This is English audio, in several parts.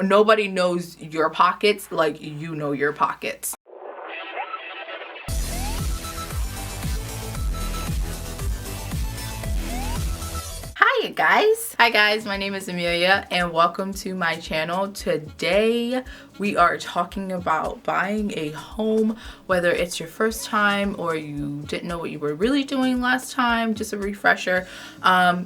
Nobody knows your pockets like you know your pockets. Hi guys, my name is Emelia and welcome to my channel. Today we are talking about buying a home, whether it's your first time or you didn't know what you were really doing last time. Just a refresher.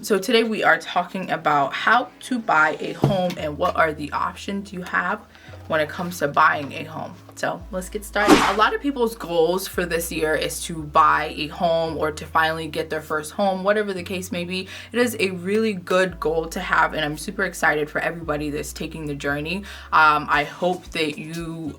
So today we are talking about how to buy a home and what are the options you have when it comes to buying a home. So let's get started. A lot of people's goals for this year is to buy a home or to finally get their first home, whatever the case may be. It is a really good goal to have, and I'm super excited for everybody that's taking the journey. I hope that you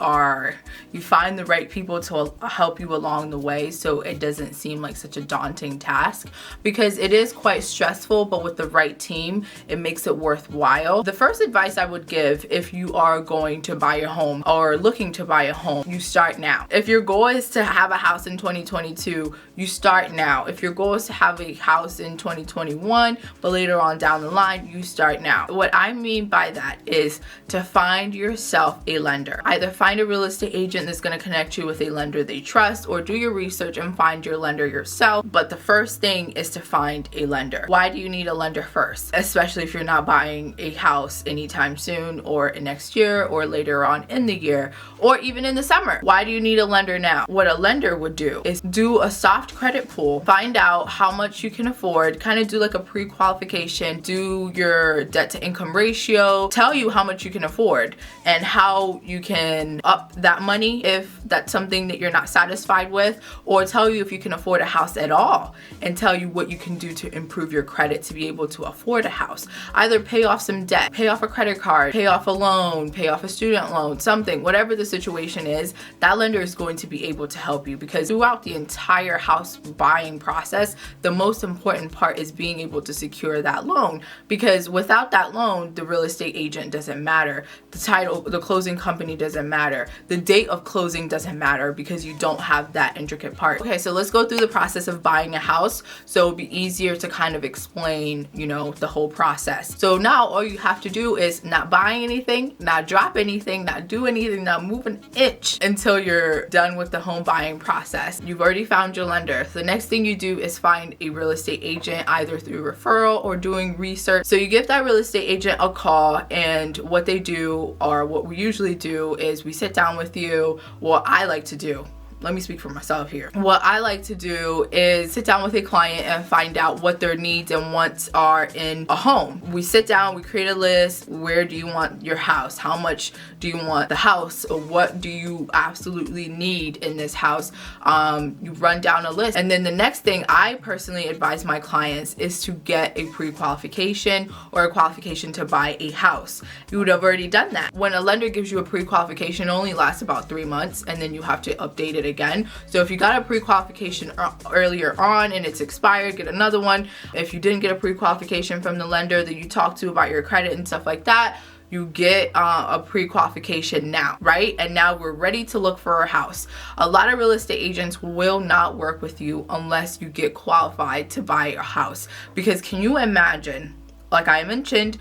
find the right people to help you along the way, so it doesn't seem like such a daunting task, because it is quite stressful, but with the right team, it makes it worthwhile. The first advice I would give if you are going to buy a home or looking to buy a home, you start now. If your goal is to have a house in 2022, you start now. If your goal is to have a house in 2021, but later on down the line, you start now. What I mean by that is to find yourself a lender. Either find a real estate agent that's going to connect you with a lender they trust, or do your research and find your lender yourself. But the first thing is to find a lender. Why do you need a lender first? Especially if you're not buying a house anytime soon or next year or later on in the year or even in the summer. Why do you need a lender now? What a lender would do is do a soft credit pool, find out how much you can afford, kind of do like a pre-qualification, do your debt to income ratio, tell you how much you can afford and how you can up that money if that's something that you're not satisfied with, or tell you if you can afford a house at all and tell you what you can do to improve your credit to be able to afford a house. Either pay off some debt, pay off a credit card, pay off a loan, pay off a student loan, something, whatever the situation is, that lender is going to be able to help you, because throughout the entire house buying process, the most important part is being able to secure that loan, because without that loan, the real estate agent doesn't matter, the title, the closing company doesn't matter, the date of closing doesn't matter, because you don't have that intricate part. Okay, so let's go through the process of buying a house so it'll be easier to kind of explain, you know, the whole process. So now all you have to do is not buy anything, not drop anything, not do anything, not move an inch until you're done with the home buying process. You've already found your lender. So the next thing you do is find a real estate agent, either through referral or doing research. So you give that real estate agent a call, and what they do, or what we usually do, is we sit down with you. What I like to do, let me speak for myself here. What I like to do is sit down with a client and find out what their needs and wants are in a home. We sit down, we create a list. Where do you want your house? How much do you want the house? What do you absolutely need in this house? You run down a list. And then the next thing I personally advise my clients is to get a pre-qualification or a qualification to buy a house. You would have already done that. When a lender gives you a pre-qualification, it only lasts about 3 months, and then you have to update it again. So if you got a pre-qualification earlier on and it's expired, get another one. If you didn't get a pre-qualification from the lender that you talked to about your credit and stuff like that, you get a pre-qualification now, right? And now we're ready to look for a house. A lot of real estate agents will not work with you unless you get qualified to buy a house, because can you imagine, like I mentioned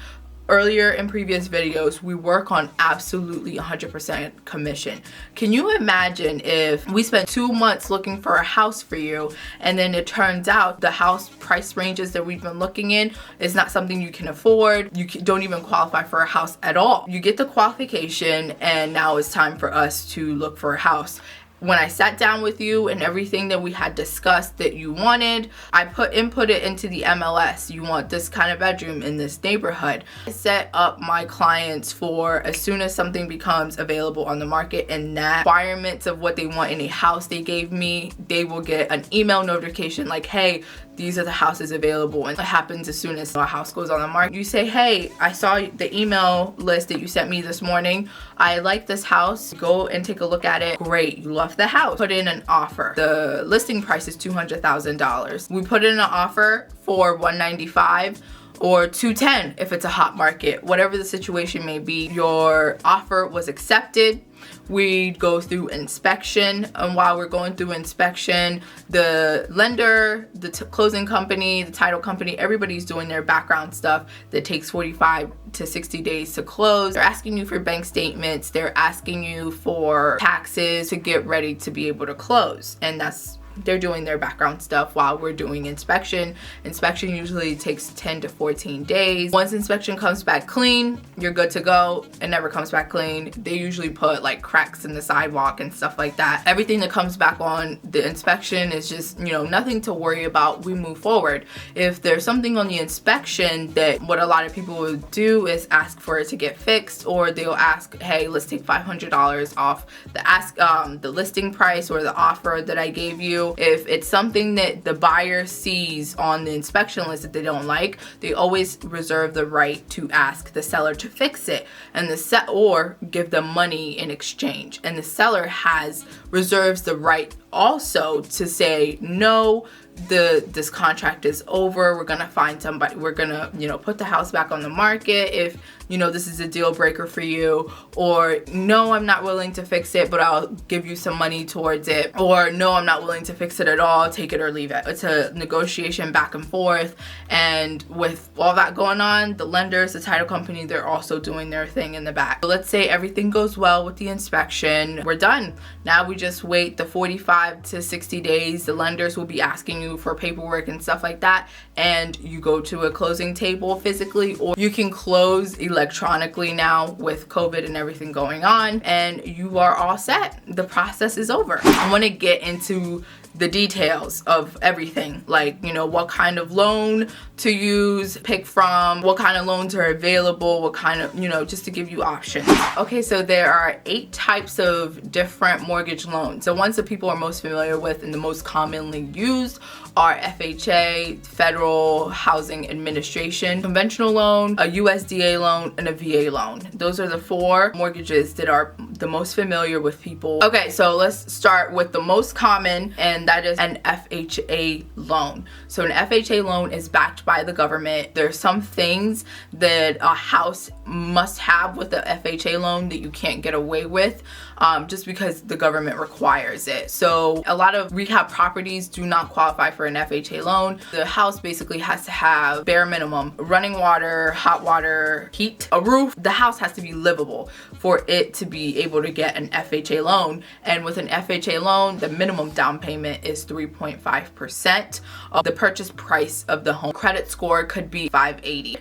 earlier in previous videos, we work on absolutely 100% commission. Can you imagine if we spent 2 months looking for a house for you, and then it turns out the house price ranges that we've been looking in is not something you can afford, you don't even qualify for a house at all. You get the qualification, and now it's time for us to look for a house. When I sat down with you and everything that we had discussed that you wanted, I input it into the MLS. You want this kind of bedroom in this neighborhood. I set up my clients for as soon as something becomes available on the market and that requirements of what they want in a house they gave me, they will get an email notification like, hey, these are the houses available. And it happens as soon as a house goes on the market. You say, hey, I saw the email list that you sent me this morning. I like this house. Go and take a look at it. Great, you love the house. Put in an offer. The listing price is $200,000. We put in an offer for $195,000. or 210 if it's a hot market. Whatever the situation may be, your offer was accepted. We go through inspection, and while we're going through inspection, the lender, the closing company, the title company, everybody's doing their background stuff that takes 45 to 60 days to close. They're asking you for bank statements, they're asking you for taxes to get ready to be able to close, and they're doing their background stuff while we're doing inspection. Inspection usually takes 10 to 14 days. Once inspection comes back clean, you're good to go. It never comes back clean. They usually put like cracks in the sidewalk and stuff like that. Everything that comes back on the inspection is just, nothing to worry about. We move forward. If there's something on the inspection that what a lot of people will do is ask for it to get fixed, or they'll ask, hey, let's take $500 off the listing price or the offer that I gave you. If it's something that the buyer sees on the inspection list that they don't like, they always reserve the right to ask the seller to fix it and or give them money in exchange. And the seller reserves the right also to say, no, this contract is over. We're gonna find somebody. We're gonna, put the house back on the market if this is a deal breaker for you, or no, I'm not willing to fix it, but I'll give you some money towards it, or no, I'm not willing to fix it at all, take it or leave it. It's a negotiation back and forth, and with all that going on, the lenders, the title company, they're also doing their thing in the back. So let's say everything goes well with the inspection, we're done. Now we just wait the 45 to 60 days. The lenders will be asking you for paperwork and stuff like that, and you go to a closing table physically, or you can close electronically now with COVID and everything going on, and you are all set. The process is over. I want to get into the details of everything, like what kind of loan to use, pick from, what kind of loans are available, what kind of, just to give you options. Okay, so there are 8 types of different mortgage loans. The ones that people are most familiar with and the most commonly used are FHA, Federal Housing Administration, conventional loan, a USDA loan, and a VA loan. Those are the 4 mortgages that are the most familiar with people. Okay, so let's start with the most common, and that is an FHA loan. So an FHA loan is backed by the government. There's some things that a house must have with the FHA loan that you can't get away with just because the government requires it. So a lot of rehab properties do not qualify for an FHA loan. The house basically has to have bare minimum running water, hot water, heat, a roof. The house has to be livable for it to be able to get an FHA loan. And with an FHA loan, the minimum down payment is 3.5% of the purchase price of the home. Credit score could be 580,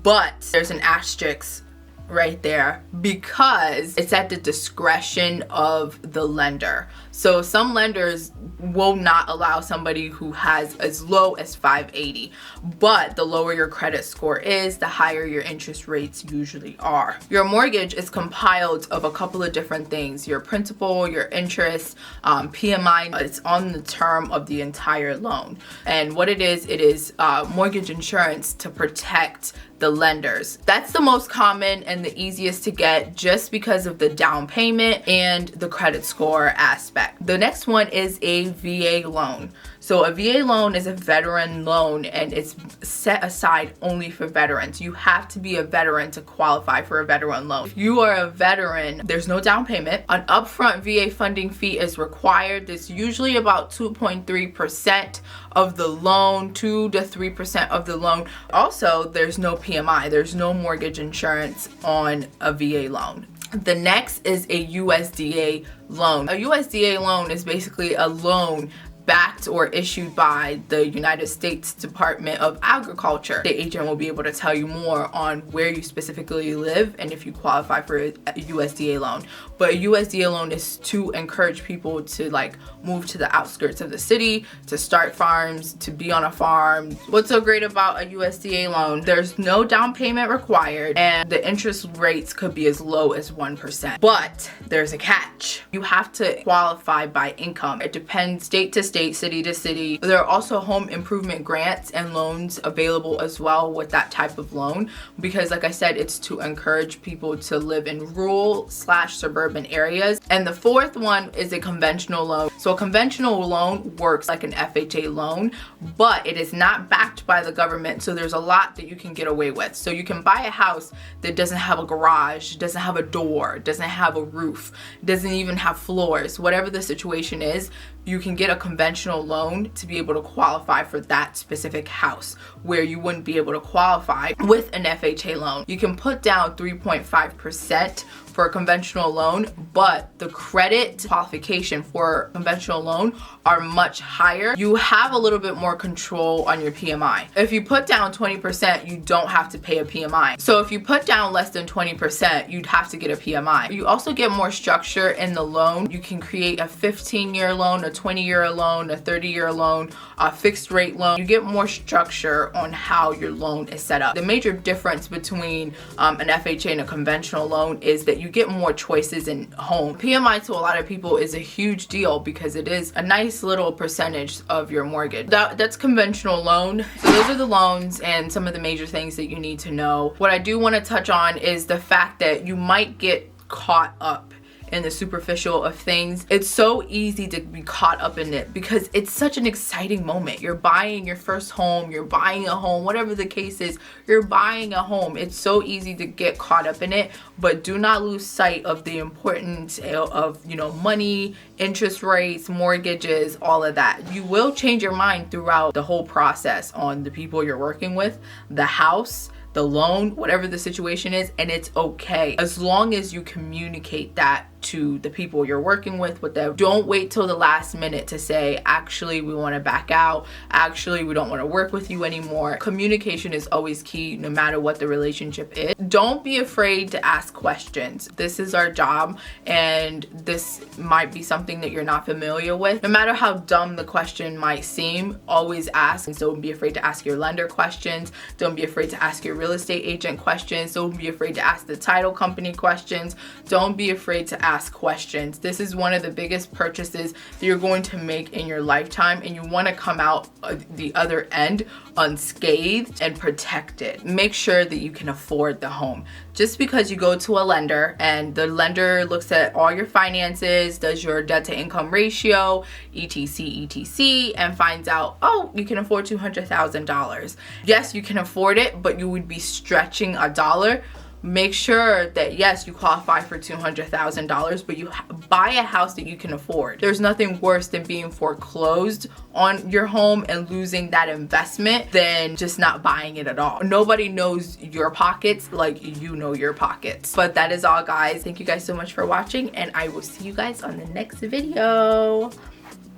but there's an asterisk right there because it's at the discretion of the lender. So some lenders will not allow somebody who has as low as 580, but the lower your credit score is, the higher your interest rates usually are. Your mortgage is compiled of a couple of different things: your principal, your interest, PMI. It's on the term of the entire loan, and what it is mortgage insurance to protect the lenders. That's the most common and the easiest to get just because of the down payment and the credit score aspect. The next one is a VA loan. So a VA loan is a veteran loan, and it's set aside only for veterans. You have to be a veteran to qualify for a veteran loan. If you are a veteran, there's no down payment. An upfront VA funding fee is required. It's usually about 2.3% of the loan, 2 to 3% of the loan. Also, there's no PMI. There's no mortgage insurance on a VA loan. The next is a USDA loan. A USDA loan is basically a loan backed or issued by the United States Department of Agriculture. The agent will be able to tell you more on where you specifically live and if you qualify for a USDA loan. But a USDA loan is to encourage people to move to the outskirts of the city, to start farms, to be on a farm. What's so great about a USDA loan? There's no down payment required, and the interest rates could be as low as 1%. But there's a catch. You have to qualify by income. It depends state to state, city to city. There are also home improvement grants and loans available as well with that type of loan, because like I said, it's to encourage people to live in rural / suburban areas. And the fourth one is a conventional loan. So a conventional loan works like an FHA loan, but it is not backed by the government. So there's a lot that you can get away with. So you can buy a house that doesn't have a garage, doesn't have a door, doesn't have a roof, doesn't even have floors. Whatever the situation is, you can get a conventional loan to be able to qualify for that specific house, where you wouldn't be able to qualify with an FHA loan. You can put down 3.5% for a conventional loan, but the credit qualification for a conventional loan are much higher. You have a little bit more control on your PMI. If you put down 20%, you don't have to pay a PMI. So if you put down less than 20%, you'd have to get a PMI. You also get more structure in the loan. You can create a 15-year loan, a 20-year loan, a 30-year loan, a fixed rate loan. You get more structure on how your loan is set up. The major difference between an FHA and a conventional loan is that you get more choices in home. PMI to a lot of people is a huge deal because it is a nice little percentage of your mortgage. That's conventional loan. So those are the loans and some of the major things that you need to know. What I do want to touch on is the fact that you might get caught up in the superficial of things. It's so easy to be caught up in it because it's such an exciting moment. You're buying your first home, you're buying a home, whatever the case is, you're buying a home. It's so easy to get caught up in it, but do not lose sight of the importance of, you know, money, interest rates, mortgages, all of that. You will change your mind throughout the whole process on the people you're working with, the house, the loan, whatever the situation is, and it's okay as long as you communicate that to the people you're working with them. Don't wait till the last minute to say, actually, we want to back out. Actually, we don't want to work with you anymore. Communication is always key, no matter what the relationship is. Don't be afraid to ask questions. This is our job, and this might be something that you're not familiar with. No matter how dumb the question might seem, always ask. And so don't be afraid to ask your lender questions. Don't be afraid to ask your real estate agent questions. Don't be afraid to ask the title company questions. Don't be afraid to ask questions. This is one of the biggest purchases that you're going to make in your lifetime, and you want to come out the other end unscathed and protected. Make sure that you can afford the home. Just because you go to a lender and the lender looks at all your finances, does your debt to income ratio, etc, and finds out, oh, you can afford $200,000. Yes, you can afford it, but you would be stretching a dollar. Make sure that yes, you qualify for $200,000, but you buy a house that you can afford. There's nothing worse than being foreclosed on your home and losing that investment than just not buying it at all. Nobody knows your pockets like you know your pockets. But that is all, guys. Thank you guys so much for watching, and I will see you guys on the next video.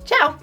Ciao.